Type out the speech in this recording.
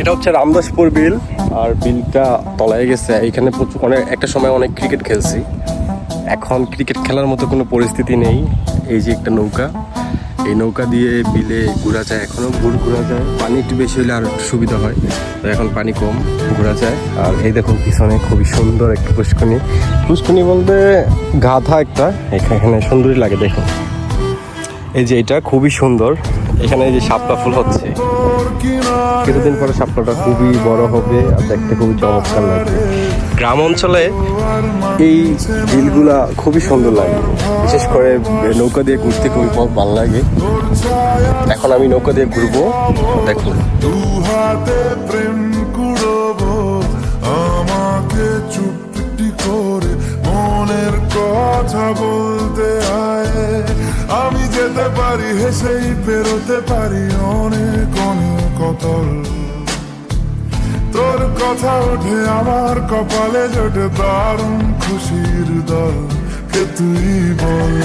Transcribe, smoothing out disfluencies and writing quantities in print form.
এটা হচ্ছে রামদাসপুর বিল, আর বিলটা তলায় গেছে। এখানে প্রচুর একটা সময় অনেক ক্রিকেট খেলছি, এখন ক্রিকেট খেলার মতো কোনো পরিস্থিতি নেই। এই যে একটা নৌকা, এই নৌকা দিয়ে বিলে ঘোরা যায়, এখনও ঘোরা যায়। পানি একটু বেশি হলে আর একটু সুবিধা হয়, তো এখন পানি কম, ঘোরা যায়। আর এই দেখুন পিছনে খুবই সুন্দর একটা পুষ্করণী বলতে গাধা একটা, এখানে সুন্দরই লাগে দেখুন। এই যে এটা খুবই সুন্দর, এখানে এই যে শাপলা ফুল হচ্ছে, কিছুদিন পরে শাপলাটা খুবই বড় হবে আর দেখতে খুবই চমৎকার লাগবে। গ্রাম অঞ্চলে এই বিলগুলা খুবই সুন্দর লাগে, বিশেষ করে নৌকা দিয়ে ঘুরতে খুবই ভালো লাগে। এখন আমি নৌকা দিয়ে ঘুরবো, দেখুন। আমাকে চুপটি করে মনের কথা বলতে আয়, আমি যেতে পারি হেসেই পেরোতে পারি অনেক অনেক অতল। তোর কথা ওঠে আমার কপালে জোটে দারুণ খুশির দল, কে তুই বল।